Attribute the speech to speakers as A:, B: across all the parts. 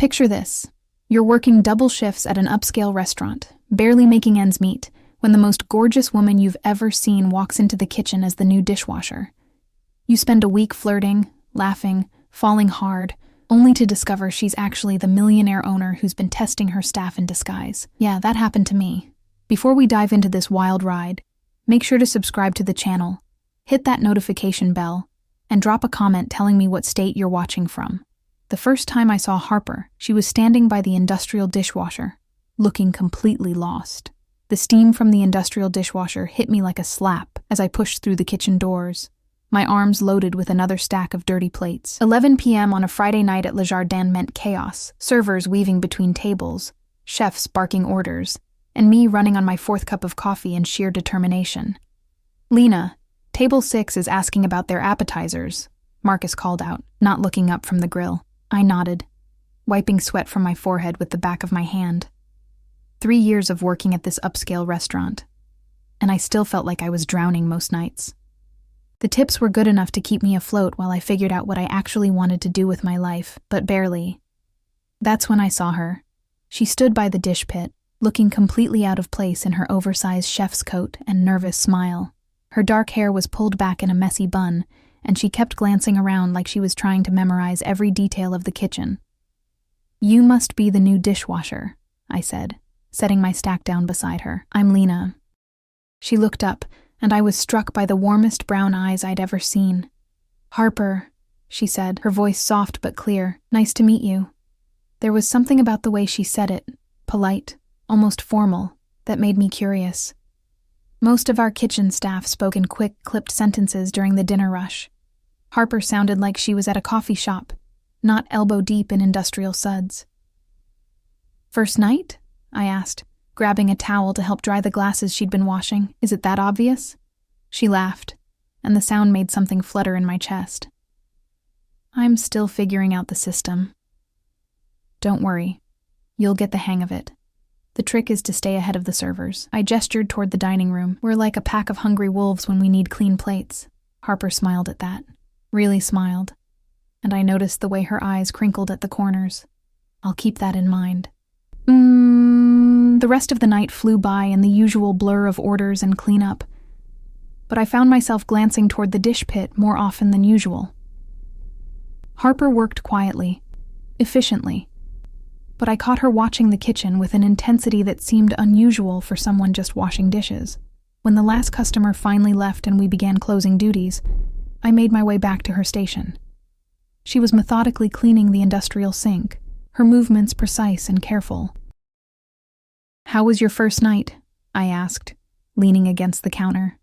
A: Picture this. You're working double shifts at an upscale restaurant, barely making ends meet, when the most gorgeous woman you've ever seen walks into the kitchen as the new dishwasher. You spend a week flirting, laughing, falling hard, only to discover she's actually the millionaire owner who's been testing her staff in disguise. Yeah, that happened to me. Before we dive into this wild ride, make sure to subscribe to the channel, hit that notification bell, and drop a comment telling me what state you're watching from. The first time I saw Harper, she was standing by the industrial dishwasher, looking completely lost. The steam from the industrial dishwasher hit me like a slap as I pushed through the kitchen doors, my arms loaded with another stack of dirty plates. 11 p.m. on a Friday night at Le Jardin meant chaos, servers weaving between tables, chefs barking orders, and me running on my fourth cup of coffee in sheer determination. "Lena, table 6 is asking about their appetizers," Marcus called out, not looking up from the grill. I nodded, wiping sweat from my forehead with the back of my hand. 3 years of working at this upscale restaurant, and I still felt like I was drowning most nights. The tips were good enough to keep me afloat while I figured out what I actually wanted to do with my life, but barely. That's when I saw her. She stood by the dish pit, looking completely out of place in her oversized chef's coat and nervous smile. Her dark hair was pulled back in a messy bun, and she kept glancing around like she was trying to memorize every detail of the kitchen. "You must be the new dishwasher," I said, setting my stack down beside her. "I'm Lena." She looked up, and I was struck by the warmest brown eyes I'd ever seen. "Harper," she said, her voice soft but clear. "Nice to meet you." There was something about the way she said it, polite, almost formal, that made me curious. Most of our kitchen staff spoke in quick, clipped sentences during the dinner rush. Harper sounded like she was at a coffee shop, not elbow-deep in industrial suds. "First night?" I asked, grabbing a towel to help dry the glasses she'd been washing. "Is it that obvious?" She laughed, and the sound made something flutter in my chest. "I'm still figuring out the system." "Don't worry. You'll get the hang of it. The trick is to stay ahead of the servers." I gestured toward the dining room. "We're like a pack of hungry wolves when we need clean plates." Harper smiled at that. Really smiled. And I noticed the way her eyes crinkled at the corners. I'll keep that in mind. The rest of the night flew by in the usual blur of orders and cleanup. But I found myself glancing toward the dish pit more often than usual. Harper worked quietly, efficiently, but I caught her watching the kitchen with an intensity that seemed unusual for someone just washing dishes. When the last customer finally left and we began closing duties, I made my way back to her station. She was methodically cleaning the industrial sink, her movements precise and careful. "How was your first night?" I asked, leaning against the counter.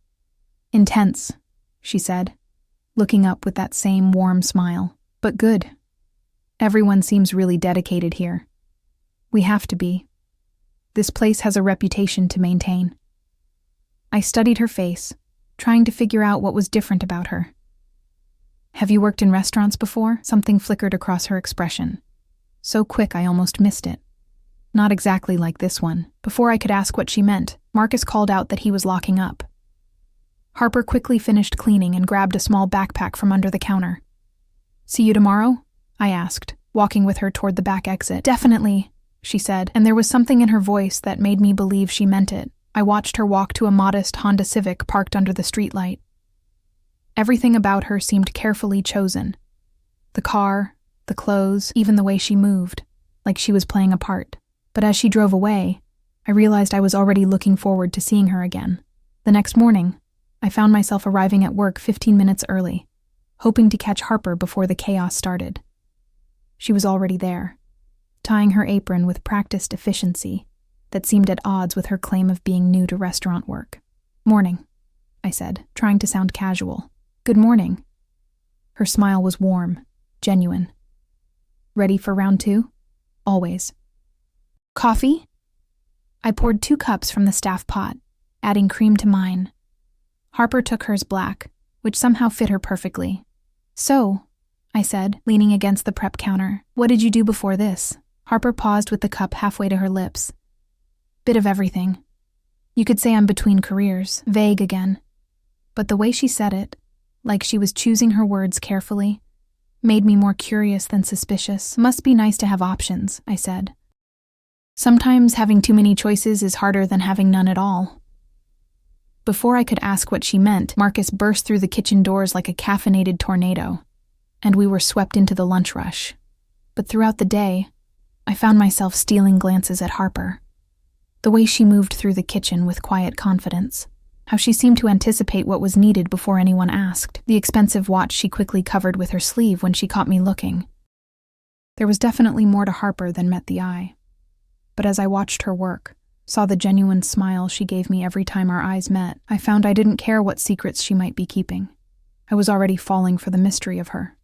A: "Intense," she said, looking up with that same warm smile. "But good. Everyone seems really dedicated here. We have to be. This place has a reputation to maintain." I studied her face, trying to figure out what was different about her. "Have you worked in restaurants before?" Something flickered across her expression. So quick I almost missed it. Not exactly like this one. Before I could ask what she meant, Marcus called out that he was locking up. Harper quickly finished cleaning and grabbed a small backpack from under the counter. "See you tomorrow?" I asked, walking with her toward the back exit. "Definitely," she said, and there was something in her voice that made me believe she meant it. I watched her walk to a modest Honda Civic parked under the streetlight. Everything about her seemed carefully chosen. The car, the clothes, even the way she moved, like she was playing a part. But as she drove away, I realized I was already looking forward to seeing her again. The next morning, I found myself arriving at work 15 minutes early, hoping to catch Harper before the chaos started. She was already there, tying her apron with practiced efficiency that seemed at odds with her claim of being new to restaurant work. "Morning," I said, trying to sound casual. "Good morning." Her smile was warm, genuine. "Ready for round 2? "Always." "Coffee?" I poured 2 cups from the staff pot, adding cream to mine. Harper took hers black, which somehow fit her perfectly. "So," I said, leaning against the prep counter, "what did you do before this?" Harper paused with the cup halfway to her lips. "Bit of everything. You could say I'm between careers." Vague again. But the way she said it, like she was choosing her words carefully, made me more curious than suspicious. Must be nice to have options, I said. Sometimes having too many choices is harder than having none at all. Before I could ask what she meant, Marcus burst through the kitchen doors like a caffeinated tornado, and we were swept into the lunch rush. But throughout the day, I found myself stealing glances at Harper. The way she moved through the kitchen with quiet confidence, how she seemed to anticipate what was needed before anyone asked, the expensive watch she quickly covered with her sleeve when she caught me looking. There was definitely more to Harper than met the eye. But as I watched her work, saw the genuine smile she gave me every time our eyes met, I found I didn't care what secrets she might be keeping. I was already falling for the mystery of her.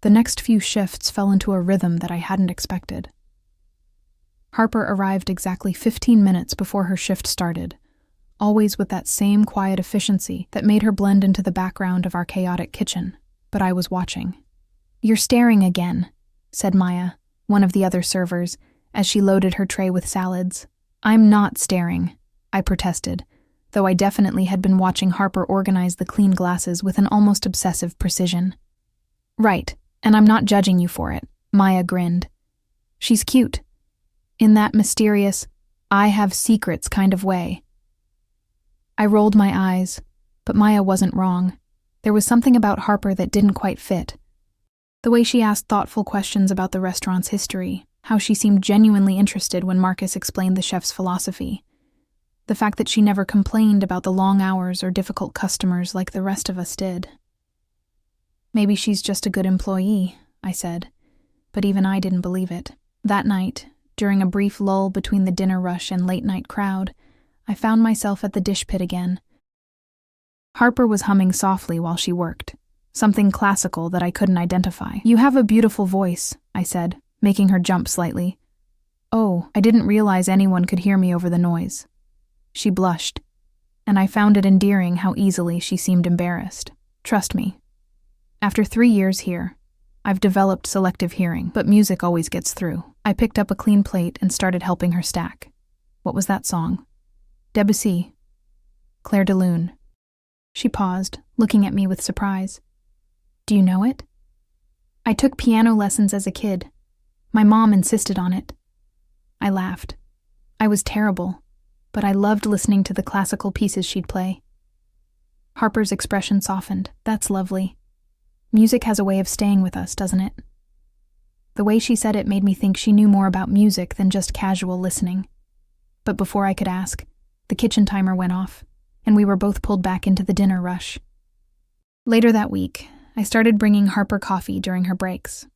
A: The next few shifts fell into a rhythm that I hadn't expected. Harper arrived exactly 15 minutes before her shift started, always with that same quiet efficiency that made her blend into the background of our chaotic kitchen. But I was watching. "You're staring again," said Maya, one of the other servers, as she loaded her tray with salads. "I'm not staring," I protested, though I definitely had been watching Harper organize the clean glasses with an almost obsessive precision. "Right, and I'm not judging you for it," Maya grinned. "She's cute. In that mysterious, I have secrets kind of way." I rolled my eyes, but Maya wasn't wrong. There was something about Harper that didn't quite fit. The way she asked thoughtful questions about the restaurant's history, how she seemed genuinely interested when Marcus explained the chef's philosophy, the fact that she never complained about the long hours or difficult customers like the rest of us did. "Maybe she's just a good employee," I said, but even I didn't believe it. That night, during a brief lull between the dinner rush and late-night crowd, I found myself at the dish pit again. Harper was humming softly while she worked, something classical that I couldn't identify. "You have a beautiful voice," I said, making her jump slightly. "Oh, I didn't realize anyone could hear me over the noise." She blushed, and I found it endearing how easily she seemed embarrassed. "Trust me. After 3 years here, I've developed selective hearing, but music always gets through." I picked up a clean plate and started helping her stack. "What was that song?" "Debussy. Clair de Lune." She paused, looking at me with surprise. "Do you know it?" "I took piano lessons as a kid. My mom insisted on it." I laughed. I was terrible, but I loved listening to the classical pieces she'd play. Harper's expression softened. "That's lovely. Music has a way of staying with us, doesn't it?" The way she said it made me think she knew more about music than just casual listening. But before I could ask, the kitchen timer went off, and we were both pulled back into the dinner rush. Later that week, I started bringing Harper coffee during her breaks.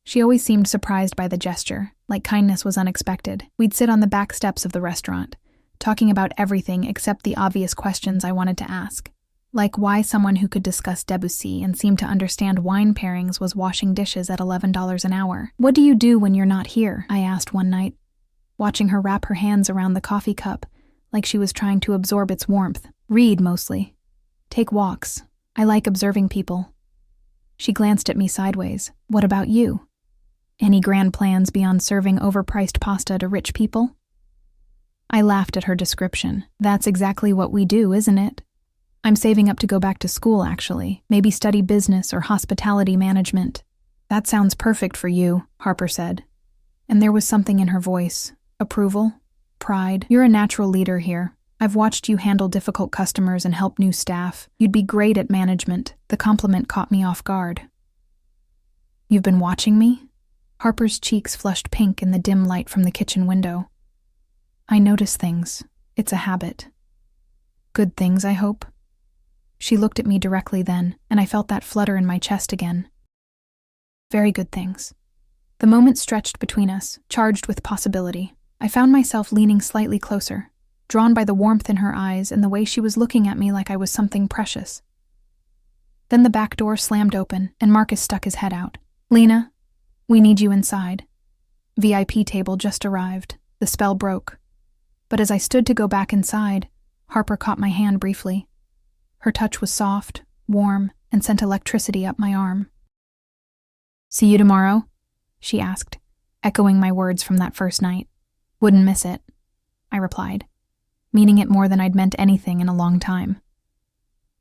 A: She always seemed surprised by the gesture, like kindness was unexpected. We'd sit on the back steps of the restaurant, talking about everything except the obvious questions I wanted to ask, like why someone who could discuss Debussy and seem to understand wine pairings was washing dishes at $11 an hour. "What do you do when you're not here?" I asked one night, watching her wrap her hands around the coffee cup, like she was trying to absorb its warmth. "Read, mostly. Take walks. I like observing people." She glanced at me sideways. "What about you? Any grand plans beyond serving overpriced pasta to rich people?" I laughed at her description. "That's exactly what we do, isn't it? I'm saving up to go back to school, actually. Maybe study business or hospitality management." "That sounds perfect for you," Harper said. And there was something in her voice. Approval? Pride? "You're a natural leader here. I've watched you handle difficult customers and help new staff. You'd be great at management." The compliment caught me off guard. "You've been watching me?" Harper's cheeks flushed pink in the dim light from the kitchen window. "I notice things. It's a habit." "Good things, I hope?" She looked at me directly then, and I felt that flutter in my chest again. "Very good things." The moment stretched between us, charged with possibility. I found myself leaning slightly closer, drawn by the warmth in her eyes and the way she was looking at me like I was something precious. Then the back door slammed open, and Marcus stuck his head out. "Lena, we need you inside." VIP table just arrived. The spell broke. But as I stood to go back inside, Harper caught my hand briefly. Her touch was soft, warm, and sent electricity up my arm. "See you tomorrow?" she asked, echoing my words from that first night. "Wouldn't miss it," I replied, meaning it more than I'd meant anything in a long time.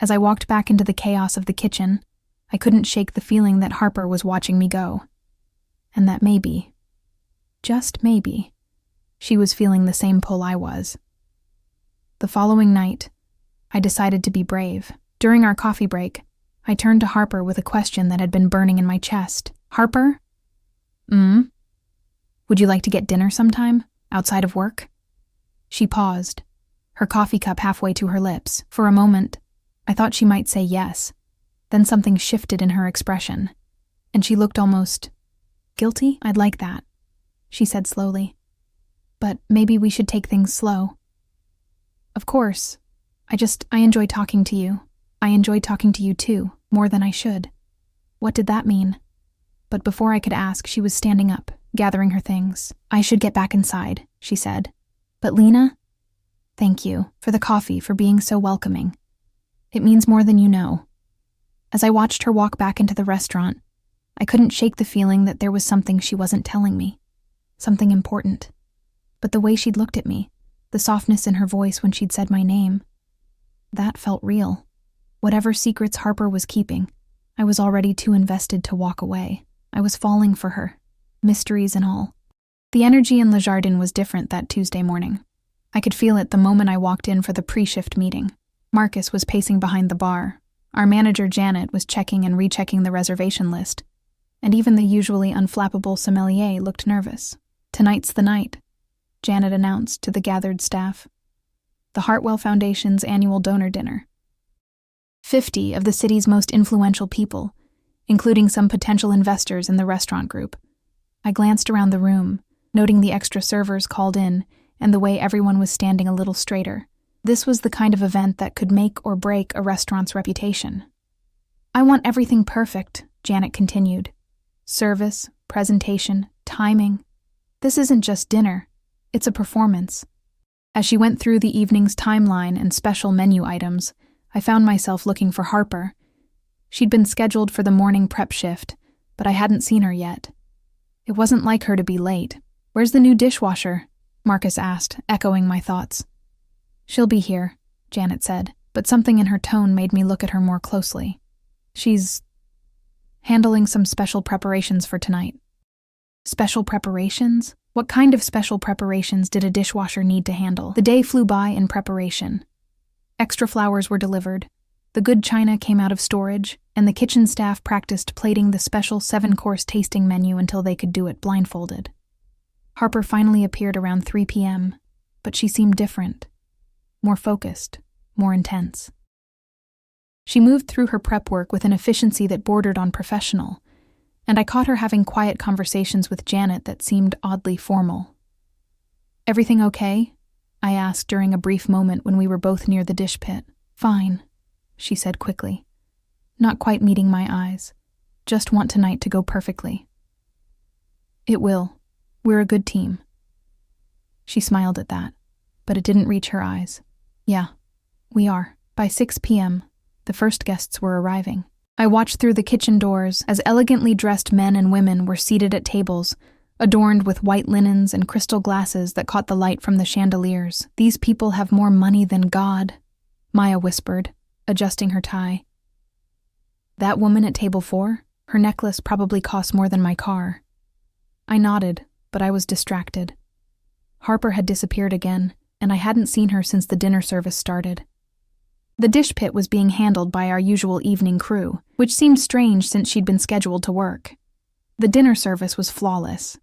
A: As I walked back into the chaos of the kitchen, I couldn't shake the feeling that Harper was watching me go. And that maybe, just maybe, she was feeling the same pull I was. The following night, I decided to be brave. During our coffee break, I turned to Harper with a question that had been burning in my chest. Harper? Would you like to get dinner sometime, outside of work? She paused, her coffee cup halfway to her lips. For a moment, I thought she might say yes. Then something shifted in her expression, and she looked almost guilty. I'd like that, she said slowly. But maybe we should take things slow. Of course. I enjoy talking to you. I enjoy talking to you too, more than I should. What did that mean? But before I could ask, she was standing up, gathering her things. I should get back inside, she said. But Lena? Thank you for the coffee, for being so welcoming. It means more than you know. As I watched her walk back into the restaurant, I couldn't shake the feeling that there was something she wasn't telling me. Something important. But the way she'd looked at me, the softness in her voice when she'd said my name, that felt real. Whatever secrets Harper was keeping, I was already too invested to walk away. I was falling for her, mysteries and all. The energy in Le Jardin was different that Tuesday morning. I could feel it the moment I walked in for the pre-shift meeting. Marcus was pacing behind the bar. Our manager, Janet, was checking and rechecking the reservation list. And even the usually unflappable sommelier looked nervous. Tonight's the night, Janet announced to the gathered staff. The Hartwell Foundation's annual donor dinner. 50 of the city's most influential people, including some potential investors in the restaurant group. I glanced around the room, noting the extra servers called in and the way everyone was standing a little straighter. This was the kind of event that could make or break a restaurant's reputation. I want everything perfect, Janet continued. Service, presentation, timing. This isn't just dinner, it's a performance. As she went through the evening's timeline and special menu items, I found myself looking for Harper. She'd been scheduled for the morning prep shift, but I hadn't seen her yet. It wasn't like her to be late. Where's the new dishwasher? Marcus asked, echoing my thoughts. She'll be here, Janet said, but something in her tone made me look at her more closely. She's handling some special preparations for tonight. Special preparations? What kind of special preparations did a dishwasher need to handle? The day flew by in preparation. Extra flowers were delivered, the good china came out of storage, and the kitchen staff practiced plating the special 7-course tasting menu until they could do it blindfolded. Harper finally appeared around 3 p.m., but she seemed different. More focused, more intense. She moved through her prep work with an efficiency that bordered on professional, and I caught her having quiet conversations with Janet that seemed oddly formal. Everything okay? I asked during a brief moment when we were both near the dish pit. Fine, she said quickly. Not quite meeting my eyes. Just want tonight to go perfectly. It will. We're a good team. She smiled at that, but it didn't reach her eyes. Yeah, we are. By 6 p.m., the first guests were arriving. I watched through the kitchen doors as elegantly dressed men and women were seated at tables, adorned with white linens and crystal glasses that caught the light from the chandeliers. These people have more money than God, Maya whispered, adjusting her tie. That woman at table 4, her necklace probably cost more than my car. I nodded, but I was distracted. Harper had disappeared again, and I hadn't seen her since the dinner service started. The dish pit was being handled by our usual evening crew, which seemed strange since she'd been scheduled to work. The dinner service was flawless.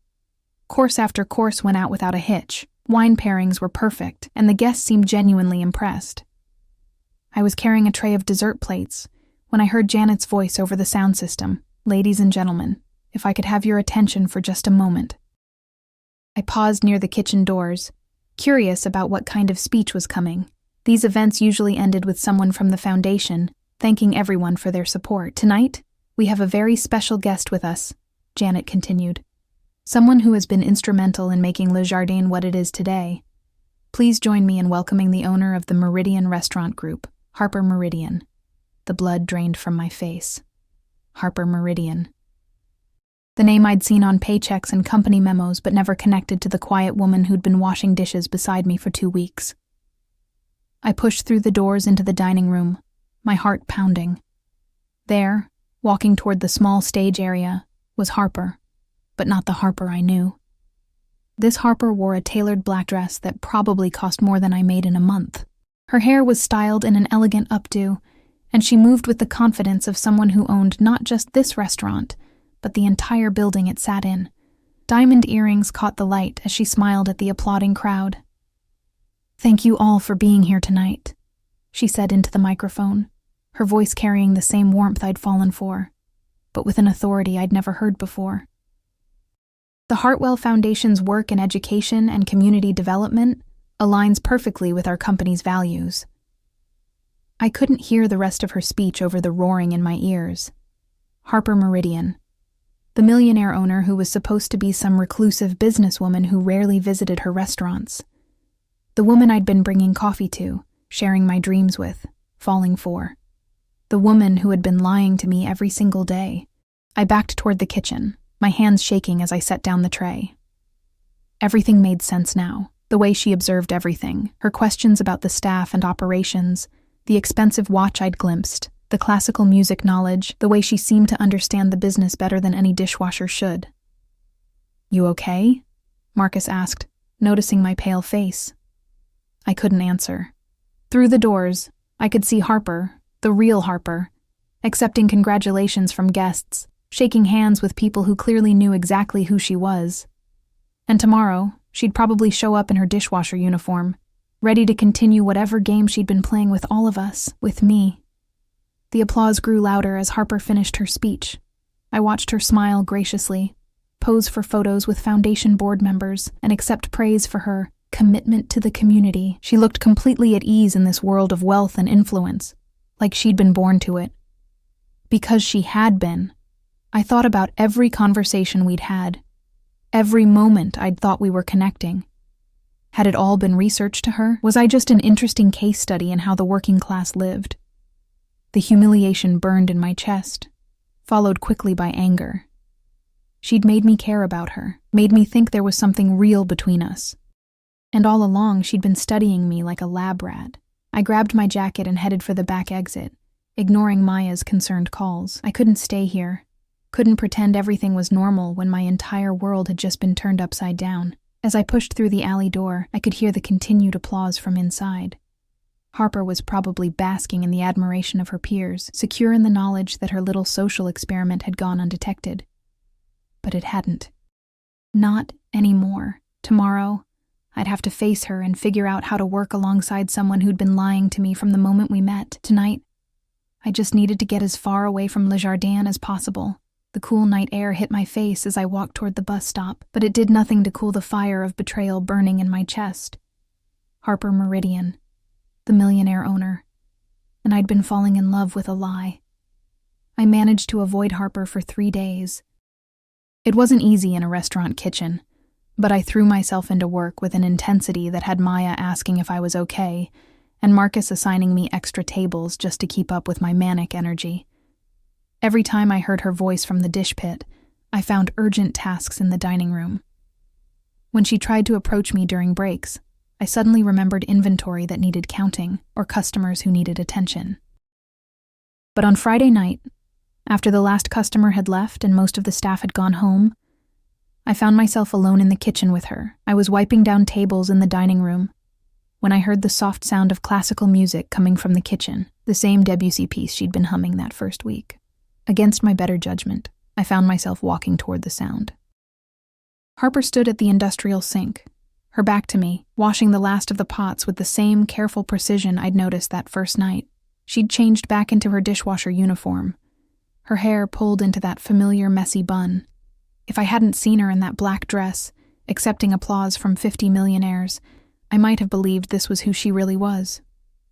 A: Course after course went out without a hitch, wine pairings were perfect, and the guests seemed genuinely impressed. I was carrying a tray of dessert plates when I heard Janet's voice over the sound system. Ladies and gentlemen, if I could have your attention for just a moment. I paused near the kitchen doors, curious about what kind of speech was coming. These events usually ended with someone from the foundation thanking everyone for their support. Tonight, we have a very special guest with us, Janet continued. Someone who has been instrumental in making Le Jardin what it is today. Please join me in welcoming the owner of the Meridian Restaurant Group, Harper Meridian. The blood drained from my face. Harper Meridian. The name I'd seen on paychecks and company memos but never connected to the quiet woman who'd been washing dishes beside me for 2 weeks. I pushed through the doors into the dining room, my heart pounding. There, Walking toward the small stage area was Harper, but not the Harper I knew. This Harper wore a tailored black dress that probably cost more than I made in a month. Her hair was styled in an elegant updo, and she moved with the confidence of someone who owned not just this restaurant, but the entire building it sat in. Diamond earrings caught the light as she smiled at the applauding crowd. "Thank you all for being here tonight," she said into the microphone, her voice carrying the same warmth I'd fallen for, but with an authority I'd never heard before. The Hartwell Foundation's work in education and community development aligns perfectly with our company's values. I couldn't hear the rest of her speech over the roaring in my ears. Harper Meridian, the millionaire owner who was supposed to be some reclusive businesswoman who rarely visited her restaurants. The woman I'd been bringing coffee to, sharing my dreams with, falling for. The woman who had been lying to me every single day. I backed toward the kitchen, my hands shaking as I set down the tray. Everything made sense now, the way she observed everything, her questions about the staff and operations, the expensive watch I'd glimpsed, the classical music knowledge, the way she seemed to understand the business better than any dishwasher should. "You okay?" Marcus asked, noticing my pale face. I couldn't answer. Through the doors, I could see Harper, the real Harper, accepting congratulations from guests, shaking hands with people who clearly knew exactly who she was. And tomorrow, she'd probably show up in her dishwasher uniform, ready to continue whatever game she'd been playing with all of us, with me. The applause grew louder as Harper finished her speech. I watched her smile graciously, pose for photos with foundation board members, and accept praise for her commitment to the community. She looked completely at ease in this world of wealth and influence, like she'd been born to it. Because she had been, I thought about every conversation we'd had, every moment I'd thought we were connecting. Had it all been research to her? Was I just an interesting case study in how the working class lived? The humiliation burned in my chest, followed quickly by anger. She'd made me care about her, made me think there was something real between us. And all along, she'd been studying me like a lab rat. I grabbed my jacket and headed for the back exit, ignoring Maya's concerned calls. I couldn't stay here, couldn't pretend everything was normal when my entire world had just been turned upside down. As I pushed through the alley door, I could hear the continued applause from inside. Harper was probably basking in the admiration of her peers, secure in the knowledge that her little social experiment had gone undetected. But it hadn't. Not anymore. Tomorrow, I'd have to face her and figure out how to work alongside someone who'd been lying to me from the moment we met. Tonight, I just needed to get as far away from Le Jardin as possible. The cool night air hit my face as I walked toward the bus stop, but it did nothing to cool the fire of betrayal burning in my chest. Harper Meridian, the millionaire owner, and I'd been falling in love with a lie. I managed to avoid Harper for 3 days. It wasn't easy in a restaurant kitchen, but I threw myself into work with an intensity that had Maya asking if I was okay, and Marcus assigning me extra tables just to keep up with my manic energy. Every time I heard her voice from the dish pit, I found urgent tasks in the dining room. When she tried to approach me during breaks, I suddenly remembered inventory that needed counting or customers who needed attention. But on Friday night, after the last customer had left and most of the staff had gone home, I found myself alone in the kitchen with her. I was wiping down tables in the dining room when I heard the soft sound of classical music coming from the kitchen, the same Debussy piece she'd been humming that first week. Against my better judgment, I found myself walking toward the sound. Harper stood at the industrial sink, her back to me, washing the last of the pots with the same careful precision I'd noticed that first night. She'd changed back into her dishwasher uniform, her hair pulled into that familiar messy bun. If I hadn't seen her in that black dress, accepting applause from 50 millionaires, I might have believed this was who she really was.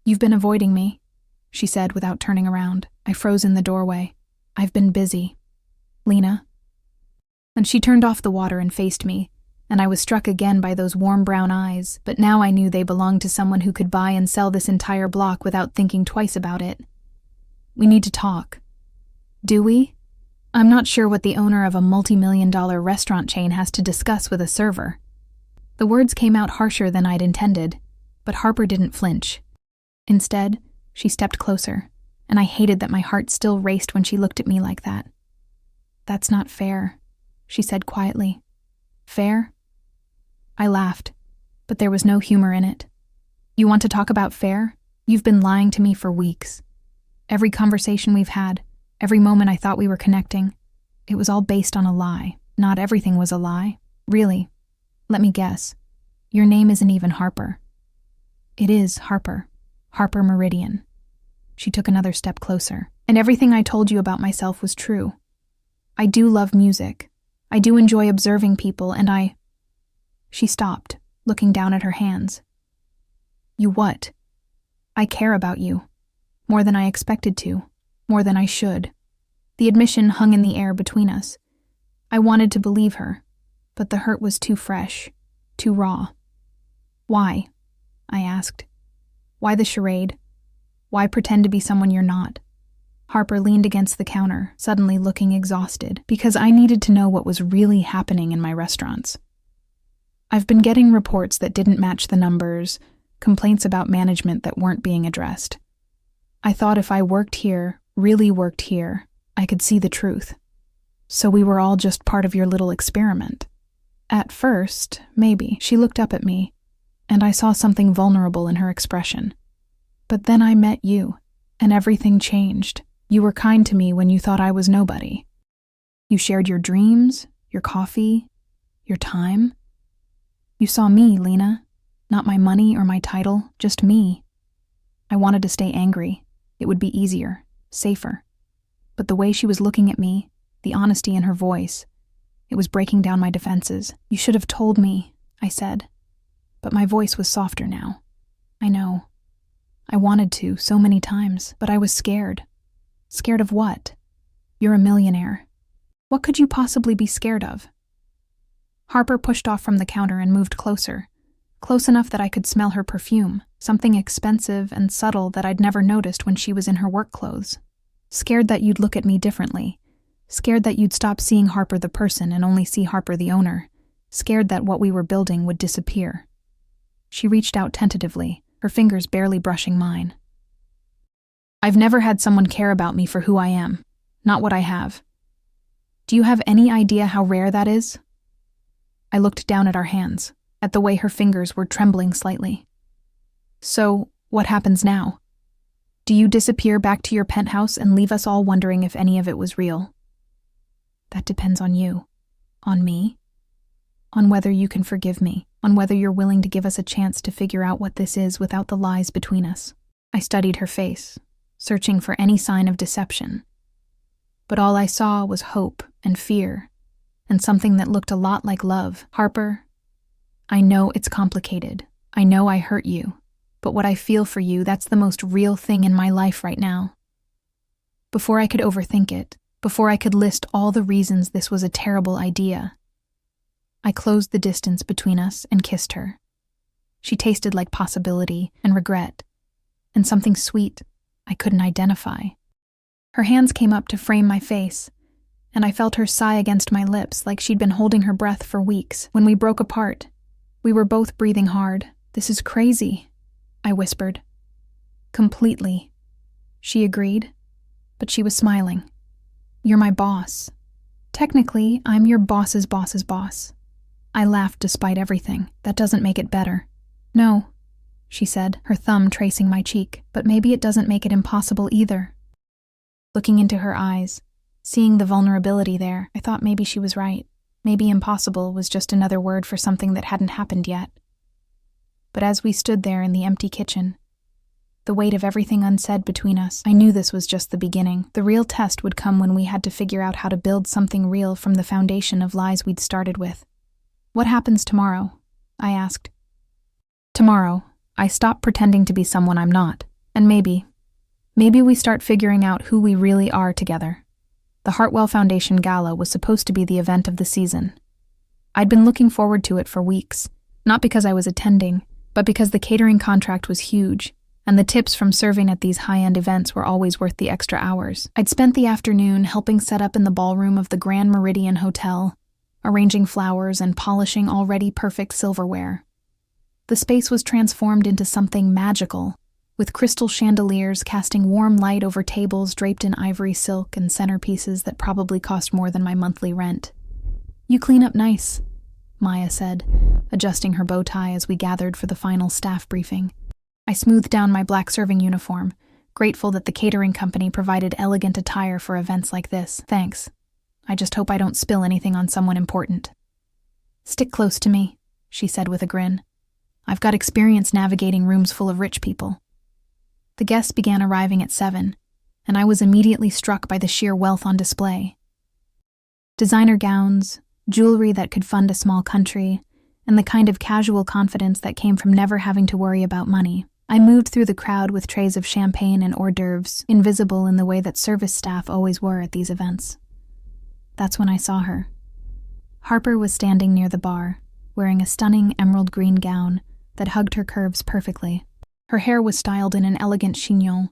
A: "You've been avoiding me," she said without turning around. I froze in the doorway. "I've been busy. Lena." And she turned off the water and faced me, and I was struck again by those warm brown eyes, but now I knew they belonged to someone who could buy and sell this entire block without thinking twice about it. "We need to talk." "Do we? I'm not sure what the owner of a multi-million-dollar restaurant chain has to discuss with a server." The words came out harsher than I'd intended, but Harper didn't flinch. Instead, she stepped closer, and I hated that my heart still raced when she looked at me like that. "That's not fair," she said quietly. "Fair?" I laughed, but there was no humor in it. "You want to talk about fair? You've been lying to me for weeks. Every conversation we've had, every moment I thought we were connecting, it was all based on a lie. Not everything was a lie. Really. Let me guess. Your name isn't even Harper." "It is Harper. Harper Meridian." She took another step closer. "And everything I told you about myself was true. I do love music. I do enjoy observing people, and I—" She stopped, looking down at her hands. "You what?" "I care about you. More than I expected to. More than I should." The admission hung in the air between us. I wanted to believe her, but the hurt was too fresh, too raw. "Why?" I asked. "Why the charade? Why pretend to be someone you're not?" Harper leaned against the counter, suddenly looking exhausted, because I needed to know what was really happening in my restaurants. "I've been getting reports that didn't match the numbers, complaints about management that weren't being addressed. I thought if I worked here, really worked here, I could see the truth. So we were all just part of your little experiment." At first, maybe, she looked up at me, and I saw something vulnerable in her expression. "But then I met you, and everything changed. You were kind to me when you thought I was nobody. You shared your dreams, your coffee, your time. You saw me, Lena, not my money or my title, just me. I wanted to stay angry. It would be easier, safer. But the way she was looking at me, the honesty in her voice, it was breaking down my defenses. "You should have told me," I said. But my voice was softer now. "I know. I wanted to so many times, but I was scared." "Scared of what?" "You're a millionaire. What could you possibly be scared of?" Harper pushed off from the counter and moved closer, close enough that I could smell her perfume, something expensive and subtle that I'd never noticed when she was in her work clothes. "Scared that you'd look at me differently. Scared that you'd stop seeing Harper the person and only see Harper the owner. Scared that what we were building would disappear." She reached out tentatively, her fingers barely brushing mine. "I've never had someone care about me for who I am, not what I have. Do you have any idea how rare that is?" I looked down at our hands, at the way her fingers were trembling slightly. "So, what happens now? Do you disappear back to your penthouse and leave us all wondering if any of it was real?" "That depends on you. On me. On whether you can forgive me. On whether you're willing to give us a chance to figure out what this is without the lies between us." I studied her face, searching for any sign of deception. But all I saw was hope and fear, and something that looked a lot like love. "Harper, I know it's complicated. I know I hurt you. But what I feel for you, that's the most real thing in my life right now." Before I could overthink it, before I could list all the reasons this was a terrible idea, I closed the distance between us and kissed her. She tasted like possibility and regret, and something sweet I couldn't identify. Her hands came up to frame my face, and I felt her sigh against my lips like she'd been holding her breath for weeks. When we broke apart, we were both breathing hard. "This is crazy," I whispered. "Completely," she agreed, but she was smiling. "You're my boss. Technically, I'm your boss's boss's boss." I laughed despite everything. "That doesn't make it better." "No," she said, her thumb tracing my cheek, "but maybe it doesn't make it impossible either." Looking into her eyes, seeing the vulnerability there, I thought maybe she was right. Maybe impossible was just another word for something that hadn't happened yet. But as we stood there in the empty kitchen, the weight of everything unsaid between us, I knew this was just the beginning. The real test would come when we had to figure out how to build something real from the foundation of lies we'd started with. "What happens tomorrow?" I asked. "Tomorrow, I stop pretending to be someone I'm not, and maybe we start figuring out who we really are together." The Hartwell Foundation Gala was supposed to be the event of the season. I'd been looking forward to it for weeks, not because I was attending, but because the catering contract was huge, and the tips from serving at these high-end events were always worth the extra hours. I'd spent the afternoon helping set up in the ballroom of the Grand Meridian Hotel, arranging flowers and polishing already perfect silverware. The space was transformed into something magical, with crystal chandeliers casting warm light over tables draped in ivory silk and centerpieces that probably cost more than my monthly rent. "You clean up nice," Maya said, adjusting her bow tie as we gathered for the final staff briefing. I smoothed down my black serving uniform, grateful that the catering company provided elegant attire for events like this. "Thanks. I just hope I don't spill anything on someone important." "Stick close to me," she said with a grin. "I've got experience navigating rooms full of rich people." The guests began arriving at 7, and I was immediately struck by the sheer wealth on display. Designer gowns, jewelry that could fund a small country, and the kind of casual confidence that came from never having to worry about money. I moved through the crowd with trays of champagne and hors d'oeuvres, invisible in the way that service staff always were at these events. That's when I saw her. Harper was standing near the bar, wearing a stunning emerald green gown that hugged her curves perfectly. Her hair was styled in an elegant chignon,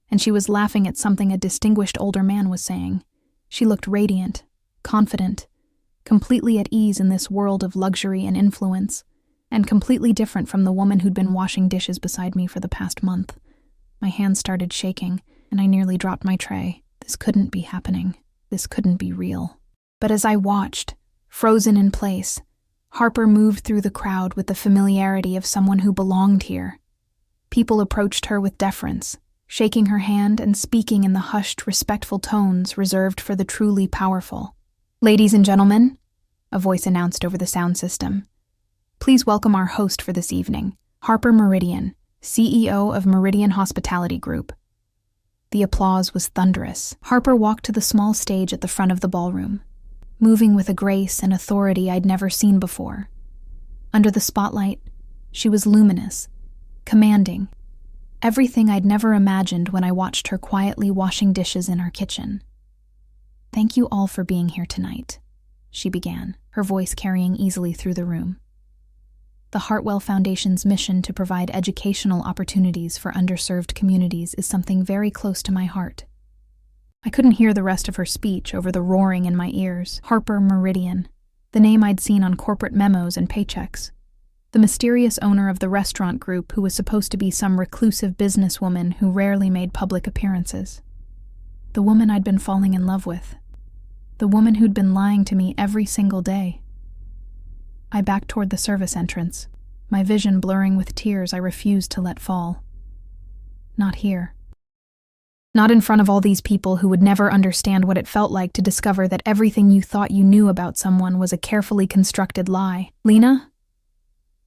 A: and she was laughing at something a distinguished older man was saying. She looked radiant, confident, completely at ease in this world of luxury and influence, and completely different from the woman who'd been washing dishes beside me for the past month. My hands started shaking, and I nearly dropped my tray. This couldn't be happening. This couldn't be real. But as I watched, frozen in place, Harper moved through the crowd with the familiarity of someone who belonged here. People approached her with deference, shaking her hand and speaking in the hushed, respectful tones reserved for the truly powerful. "Ladies and gentlemen," a voice announced over the sound system, "please welcome our host for this evening, Harper Meridian, CEO of Meridian Hospitality Group." The applause was thunderous. Harper walked to the small stage at the front of the ballroom, moving with a grace and authority I'd never seen before. Under the spotlight, she was luminous, commanding, everything I'd never imagined when I watched her quietly washing dishes in our kitchen. "Thank you all for being here tonight," she began, her voice carrying easily through the room. The Hartwell Foundation's mission to provide educational opportunities for underserved communities is something very close to my heart. I couldn't hear the rest of her speech over the roaring in my ears. Harper Meridian, the name I'd seen on corporate memos and paychecks. The mysterious owner of the restaurant group who was supposed to be some reclusive businesswoman who rarely made public appearances. The woman I'd been falling in love with. The woman who'd been lying to me every single day. I backed toward the service entrance, my vision blurring with tears I refused to let fall. Not here. Not in front of all these people who would never understand what it felt like to discover that everything you thought you knew about someone was a carefully constructed lie. "Lena?"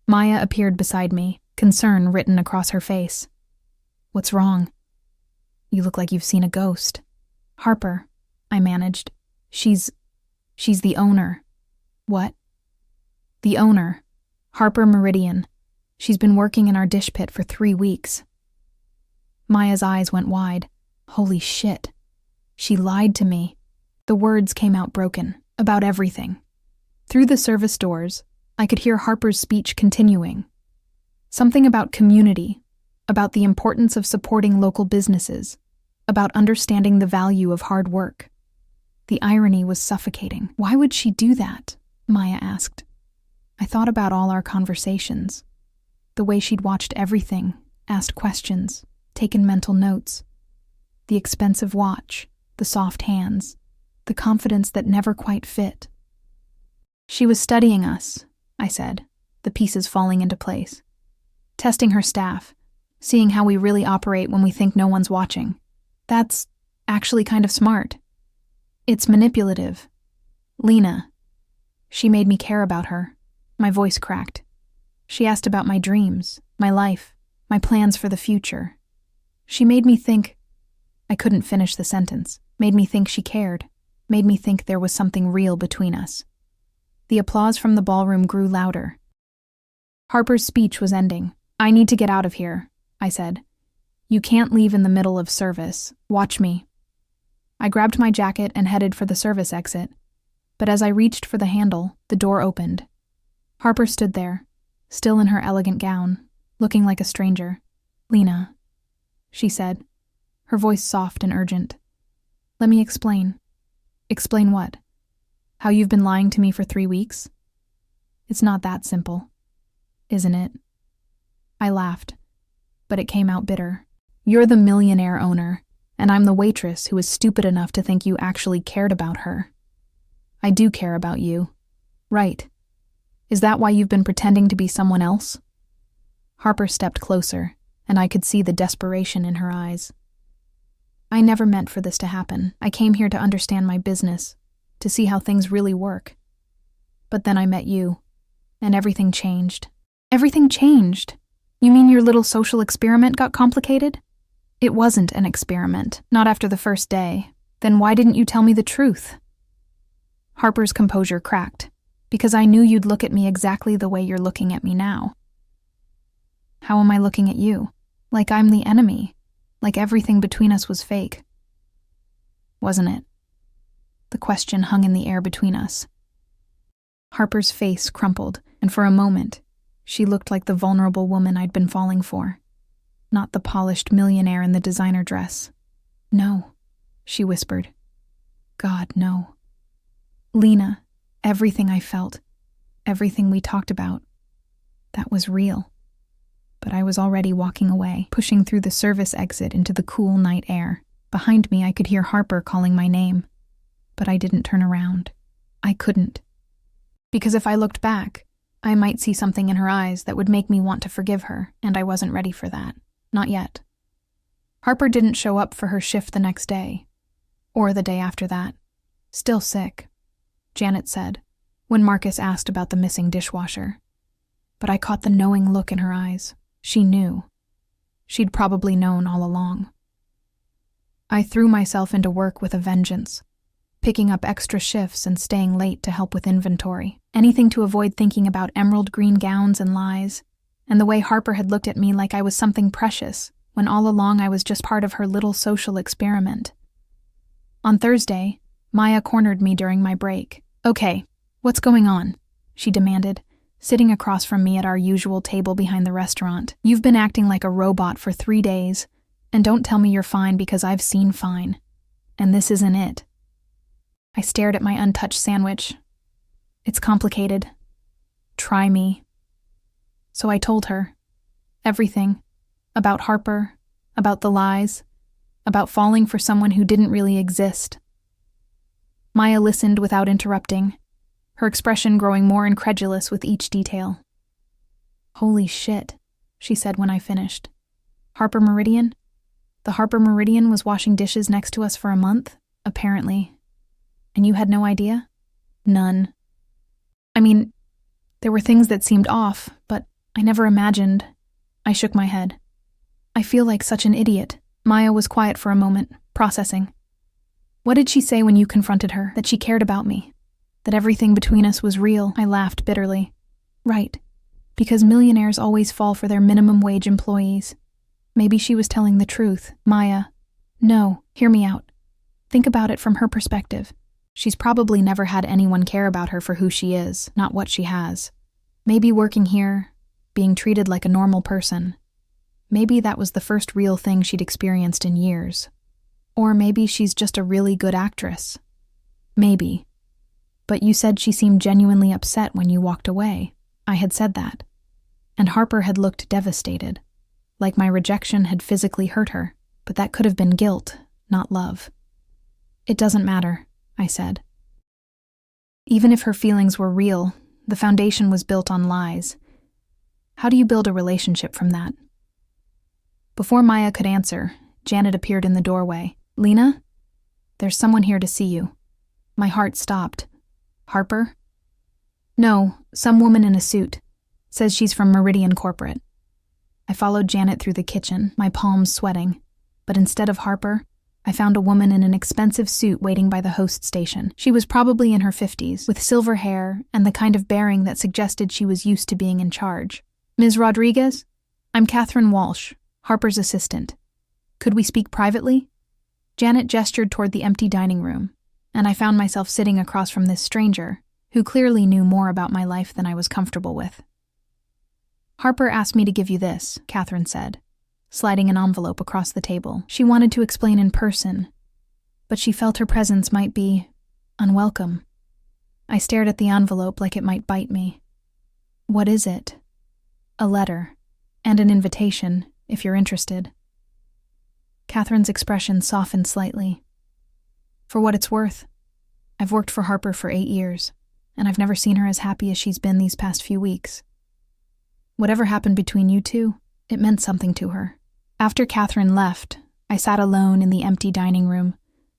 A: Maya appeared beside me, concern written across her face. "What's wrong? You look like you've seen a ghost." "Harper," I managed. She's the owner." "What?" "The owner. Harper Meridian. She's been working in our dish pit for 3 weeks." Maya's eyes went wide. Holy shit. She lied to me. The words came out broken, about everything. Through the service doors, I could hear Harper's speech continuing. Something about community, about the importance of supporting local businesses, about understanding the value of hard work. The irony was suffocating. Why would she do that? Maya asked. I thought about all our conversations, the way she'd watched everything, asked questions, taken mental notes. The expensive watch, the soft hands, the confidence that never quite fit. "She was studying us," I said, the pieces falling into place. "Testing her staff, seeing how we really operate when we think no one's watching. That's actually kind of smart. It's manipulative. Lena. She made me care about her." My voice cracked. She asked about my dreams, my life, my plans for the future. She made me think... I couldn't finish the sentence. Made me think she cared. Made me think there was something real between us. The applause from the ballroom grew louder. Harper's speech was ending. "I need to get out of here," I said. "You can't leave in the middle of service. Watch me." I grabbed my jacket and headed for the service exit. But as I reached for the handle, the door opened. Harper stood there, still in her elegant gown, looking like a stranger. "Lena," she said, her voice soft and urgent. "Let me explain." "Explain what? How you've been lying to me for 3 weeks?" "It's not that simple, isn't it?" I laughed, but it came out bitter. You're the millionaire owner, and I'm the waitress who was stupid enough to think you actually cared about her. I do care about you. Right. Is that why you've been pretending to be someone else? Harper stepped closer, and I could see the desperation in her eyes. I never meant for this to happen. I came here to understand my business, to see how things really work. But then I met you, and everything changed. Everything changed? You mean your little social experiment got complicated? It wasn't an experiment, not after the first day. Then why didn't you tell me the truth? Harper's composure cracked, because I knew you'd look at me exactly the way you're looking at me now. How am I looking at you? Like I'm the enemy, like everything between us was fake. Wasn't it? The question hung in the air between us. Harper's face crumpled, and for a moment, she looked like the vulnerable woman I'd been falling for, not the polished millionaire in the designer dress. No, she whispered. God, no. Lena, everything I felt, everything we talked about, that was real. But I was already walking away, pushing through the service exit into the cool night air. Behind me, I could hear Harper calling my name, but I didn't turn around. I couldn't. Because if I looked back, I might see something in her eyes that would make me want to forgive her, and I wasn't ready for that. Not yet. Harper didn't show up for her shift the next day, or the day after that. Still sick, Janet said, when Marcus asked about the missing dishwasher. But I caught the knowing look in her eyes. She knew. She'd probably known all along. I threw myself into work with a vengeance, picking up extra shifts and staying late to help with inventory. Anything to avoid thinking about emerald green gowns and lies, and the way Harper had looked at me like I was something precious, when all along I was just part of her little social experiment. On Thursday, Maya cornered me during my break. Okay, what's going on? She demanded, sitting across from me at our usual table behind the restaurant. You've been acting like a robot for 3 days, and don't tell me you're fine because I've seen fine. And this isn't it. I stared at my untouched sandwich. It's complicated. Try me. So I told her. Everything. About Harper, about the lies, about falling for someone who didn't really exist. Maya listened without interrupting, her expression growing more incredulous with each detail. Holy shit, she said when I finished. Harper Meridian? The Harper Meridian was washing dishes next to us for a month, apparently. And you had no idea? None. I mean, there were things that seemed off, but I never imagined. I shook my head. I feel like such an idiot. Maya was quiet for a moment, processing. What did she say when you confronted her? That she cared about me? That everything between us was real? I laughed bitterly. Right. Because millionaires always fall for their minimum wage employees. Maybe she was telling the truth. Maya. No, hear me out. Think about it from her perspective. She's probably never had anyone care about her for who she is, not what she has. Maybe working here, being treated like a normal person. Maybe that was the first real thing she'd experienced in years. Or maybe she's just a really good actress. Maybe. But you said she seemed genuinely upset when you walked away. I had said that. And Harper had looked devastated, like my rejection had physically hurt her, but that could have been guilt, not love. It doesn't matter, I said. Even if her feelings were real, the foundation was built on lies. How do you build a relationship from that? Before Maya could answer, Janet appeared in the doorway. Lena? There's someone here to see you. My heart stopped. Harper? No, some woman in a suit. Says she's from Meridian Corporate. I followed Janet through the kitchen, my palms sweating. But instead of Harper, I found a woman in an expensive suit waiting by the host station. She was probably in her 50s, with silver hair and the kind of bearing that suggested she was used to being in charge. Ms. Rodriguez? I'm Catherine Walsh, Harper's assistant. Could we speak privately? Janet gestured toward the empty dining room, and I found myself sitting across from this stranger, who clearly knew more about my life than I was comfortable with. Harper asked me to give you this, Catherine said, sliding an envelope across the table. She wanted to explain in person, but she felt her presence might be unwelcome. I stared at the envelope like it might bite me. What is it? A letter, and an invitation, if you're interested." Catherine's expression softened slightly. "For what it's worth, I've worked for Harper for 8 years, and I've never seen her as happy as she's been these past few weeks. Whatever happened between you two, it meant something to her." After Catherine left, I sat alone in the empty dining room,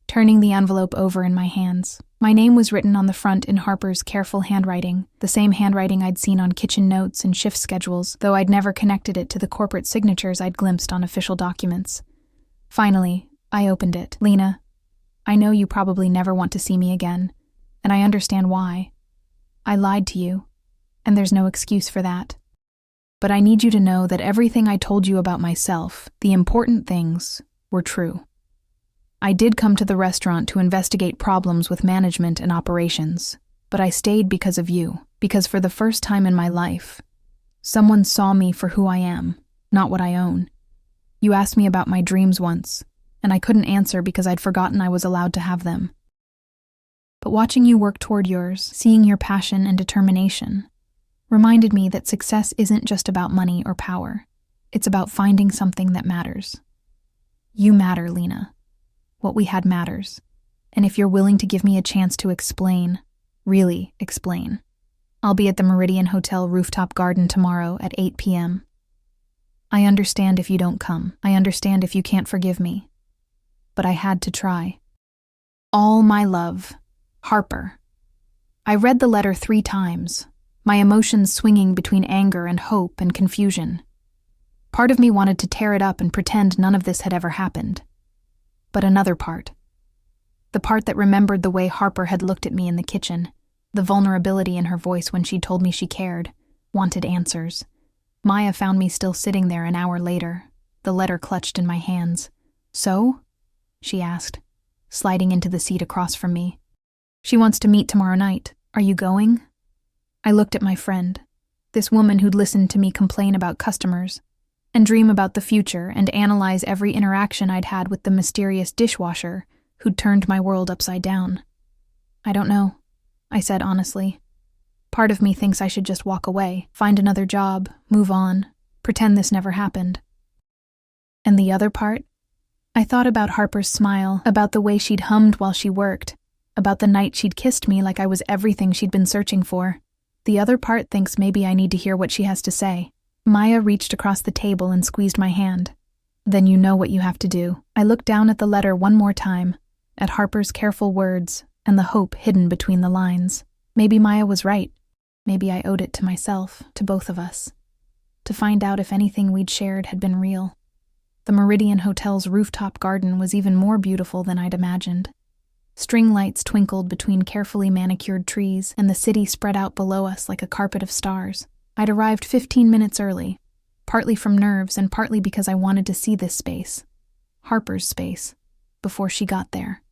A: turning the envelope over in my hands. My name was written on the front in Harper's careful handwriting, the same handwriting I'd seen on kitchen notes and shift schedules, though I'd never connected it to the corporate signatures I'd glimpsed on official documents. Finally, I opened it. "Lena, I know you probably never want to see me again, and I understand why. I lied to you, and there's no excuse for that. But I need you to know that everything I told you about myself, the important things, were true. I did come to the restaurant to investigate problems with management and operations, but I stayed because of you, because for the first time in my life, someone saw me for who I am, not what I own. You asked me about my dreams once, and I couldn't answer because I'd forgotten I was allowed to have them. But watching you work toward yours, seeing your passion and determination, reminded me that success isn't just about money or power. It's about finding something that matters. You matter, Lena. What we had matters. And if you're willing to give me a chance to explain, really explain, I'll be at the Meridian Hotel rooftop garden tomorrow at 8 p.m. I understand if you don't come. I understand if you can't forgive me. But I had to try. All my love, Harper." I read the letter 3 times, my emotions swinging between anger and hope and confusion. Part of me wanted to tear it up and pretend none of this had ever happened. But another part, the part that remembered the way Harper had looked at me in the kitchen, the vulnerability in her voice when she told me she cared, wanted answers. Maya found me still sitting there an hour later, the letter clutched in my hands. "So?" she asked, sliding into the seat across from me. "She wants to meet tomorrow night. Are you going?" I looked at my friend, this woman who'd listened to me complain about customers, and dream about the future and analyze every interaction I'd had with the mysterious dishwasher who'd turned my world upside down. "I don't know," I said honestly. "Part of me thinks I should just walk away, find another job, move on, pretend this never happened." And the other part? I thought about Harper's smile, about the way she'd hummed while she worked, about the night she'd kissed me like I was everything she'd been searching for. The other part thinks maybe I need to hear what she has to say. Maya reached across the table and squeezed my hand. "Then you know what you have to do." I looked down at the letter one more time, at Harper's careful words and the hope hidden between the lines. Maybe Maya was right. Maybe I owed it to myself, to both of us, to find out if anything we'd shared had been real. The Meridian Hotel's rooftop garden was even more beautiful than I'd imagined. String lights twinkled between carefully manicured trees, and the city spread out below us like a carpet of stars. I'd arrived 15 minutes early, partly from nerves and partly because I wanted to see this space, Harper's space, before she got there.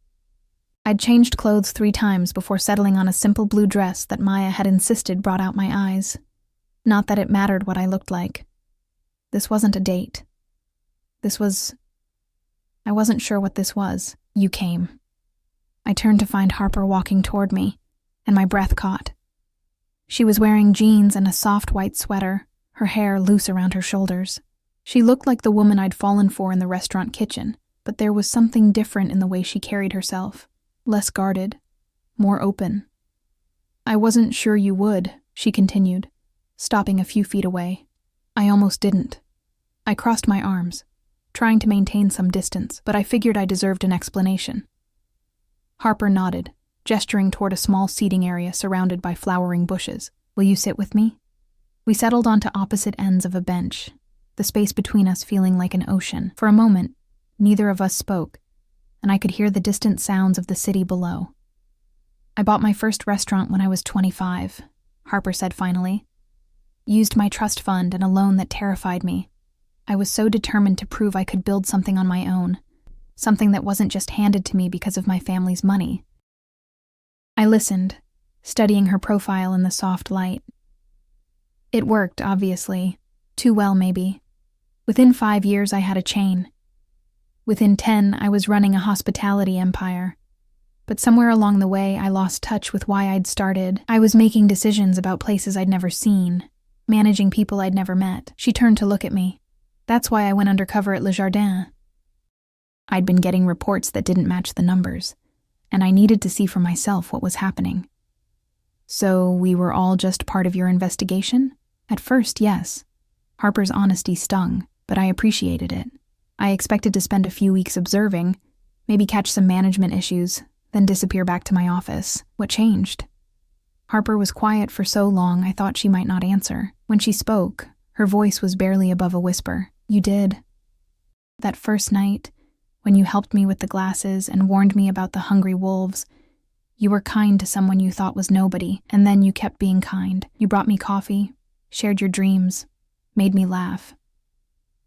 A: I'd changed clothes 3 times before settling on a simple blue dress that Maya had insisted brought out my eyes. Not that it mattered what I looked like. This wasn't a date. I wasn't sure what this was. You came. I turned to find Harper walking toward me, and my breath caught. She was wearing jeans and a soft white sweater, her hair loose around her shoulders. She looked like the woman I'd fallen for in the restaurant kitchen, but there was something different in the way she carried herself, less guarded, more open. "I wasn't sure you would," she continued, stopping a few feet away. I almost didn't. I crossed my arms, trying to maintain some distance, but I figured I deserved an explanation. Harper nodded, gesturing toward a small seating area surrounded by flowering bushes. "Will you sit with me?" We settled onto opposite ends of a bench, the space between us feeling like an ocean. For a moment, neither of us spoke, and I could hear the distant sounds of the city below. "I bought my first restaurant when I was 25, Harper said finally. "Used my trust fund and a loan that terrified me. I was so determined to prove I could build something on my own, something that wasn't just handed to me because of my family's money." I listened, studying her profile in the soft light. It worked, obviously. Too well, maybe. Within 5 years, I had a chain. Within 10, I was running a hospitality empire. But somewhere along the way, I lost touch with why I'd started. I was making decisions about places I'd never seen, managing people I'd never met. She turned to look at me. That's why I went undercover at Le Jardin. I'd been getting reports that didn't match the numbers, and I needed to see for myself what was happening. So we were all just part of your investigation? At first, yes. Harper's honesty stung, but I appreciated it. I expected to spend a few weeks observing, maybe catch some management issues, then disappear back to my office. What changed? Harper was quiet for so long I thought she might not answer. When she spoke, her voice was barely above a whisper. You did. That first night, when you helped me with the glasses and warned me about the hungry wolves, you were kind to someone you thought was nobody, and then you kept being kind. You brought me coffee, shared your dreams, made me laugh.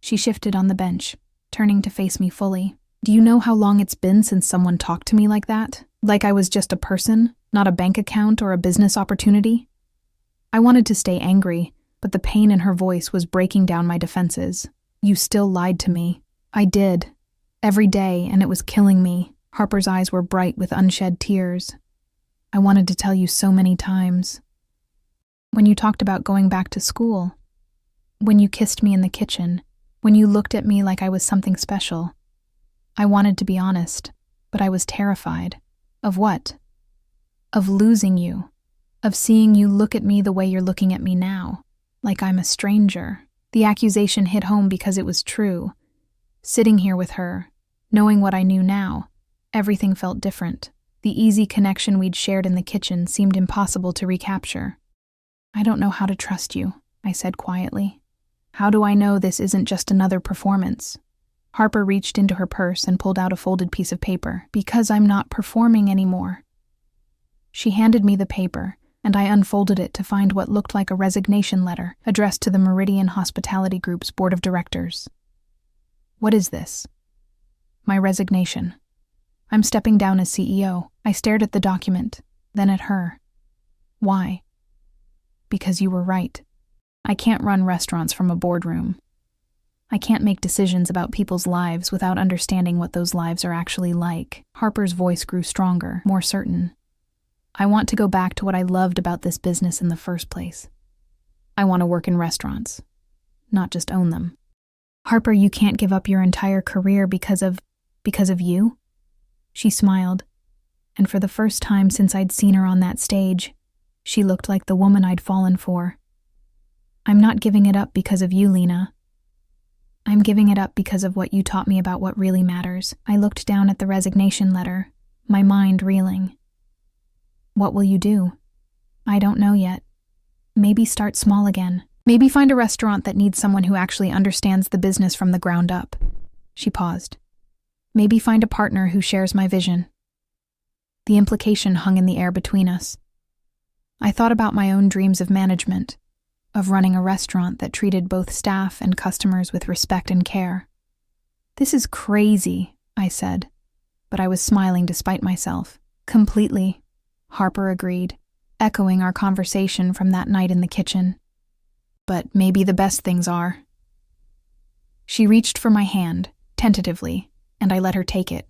A: She shifted on the bench, turning to face me fully. Do you know how long it's been since someone talked to me like that? Like I was just a person, not a bank account or a business opportunity? I wanted to stay angry, but the pain in her voice was breaking down my defenses. You still lied to me. I did. Every day, and it was killing me. Harper's eyes were bright with unshed tears. I wanted to tell you so many times. When you talked about going back to school, when you kissed me in the kitchen, when you looked at me like I was something special, I wanted to be honest, but I was terrified. Of what? Of losing you. Of seeing you look at me the way you're looking at me now, like I'm a stranger. The accusation hit home because it was true. Sitting here with her, knowing what I knew now, everything felt different. The easy connection we'd shared in the kitchen seemed impossible to recapture. I don't know how to trust you, I said quietly. How do I know this isn't just another performance? Harper reached into her purse and pulled out a folded piece of paper. Because I'm not performing anymore. She handed me the paper, and I unfolded it to find what looked like a resignation letter addressed to the Meridian Hospitality Group's board of directors. What is this? My resignation. I'm stepping down as CEO. I stared at the document, then at her. Why? Because you were right. I can't run restaurants from a boardroom. I can't make decisions about people's lives without understanding what those lives are actually like. Harper's voice grew stronger, more certain. I want to go back to what I loved about this business in the first place. I want to work in restaurants, not just own them. Harper, you can't give up your entire career because of you? She smiled, and for the first time since I'd seen her on that stage, she looked like the woman I'd fallen for. I'm not giving it up because of you, Lena. I'm giving it up because of what you taught me about what really matters. I looked down at the resignation letter, my mind reeling. What will you do? I don't know yet. Maybe start small again. Maybe find a restaurant that needs someone who actually understands the business from the ground up. She paused. Maybe find a partner who shares my vision. The implication hung in the air between us. I thought about my own dreams of management, of running a restaurant that treated both staff and customers with respect and care. This is crazy, I said, but I was smiling despite myself. Completely, Harper agreed, echoing our conversation from that night in the kitchen. But maybe the best things are. She reached for my hand, tentatively, and I let her take it.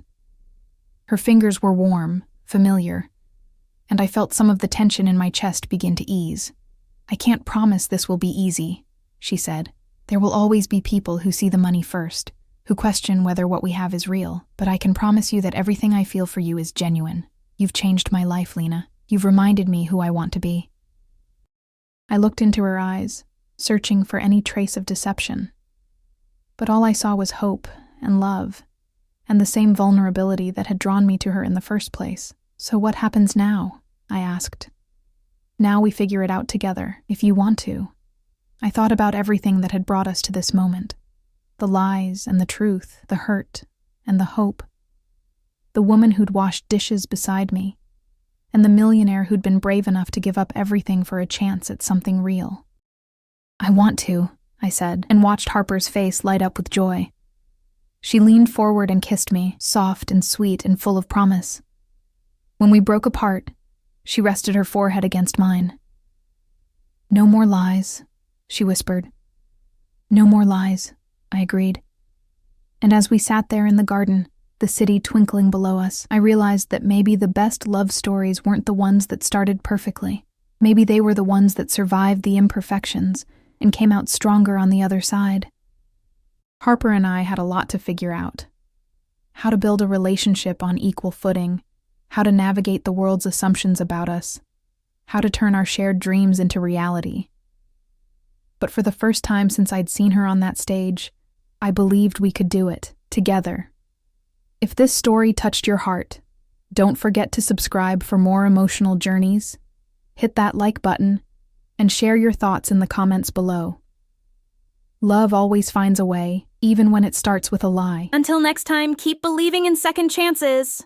A: Her fingers were warm, familiar, and I felt some of the tension in my chest begin to ease. I can't promise this will be easy, she said. There will always be people who see the money first, who question whether what we have is real, but I can promise you that everything I feel for you is genuine. You've changed my life, Lena. You've reminded me who I want to be. I looked into her eyes, searching for any trace of deception. But all I saw was hope and love, and the same vulnerability that had drawn me to her in the first place. So what happens now? I asked. Now we figure it out together, if you want to. I thought about everything that had brought us to this moment. The lies and the truth, the hurt and the hope. The woman who'd washed dishes beside me, and the millionaire who'd been brave enough to give up everything for a chance at something real. I want to, I said, and watched Harper's face light up with joy. She leaned forward and kissed me, soft and sweet and full of promise. When we broke apart, she rested her forehead against mine. No more lies, she whispered. No more lies, I agreed. And as we sat there in the garden, the city twinkling below us, I realized that maybe the best love stories weren't the ones that started perfectly. Maybe they were the ones that survived the imperfections and came out stronger on the other side. Harper and I had a lot to figure out. How to build a relationship on equal footing, how to navigate the world's assumptions about us, how to turn our shared dreams into reality. But for the first time since I'd seen her on that stage, I believed we could do it, together. If this story touched your heart, don't forget to subscribe for more emotional journeys, hit that like button, and share your thoughts in the comments below. Love always finds a way, even when it starts with a lie.
B: Until next time, keep believing in second chances.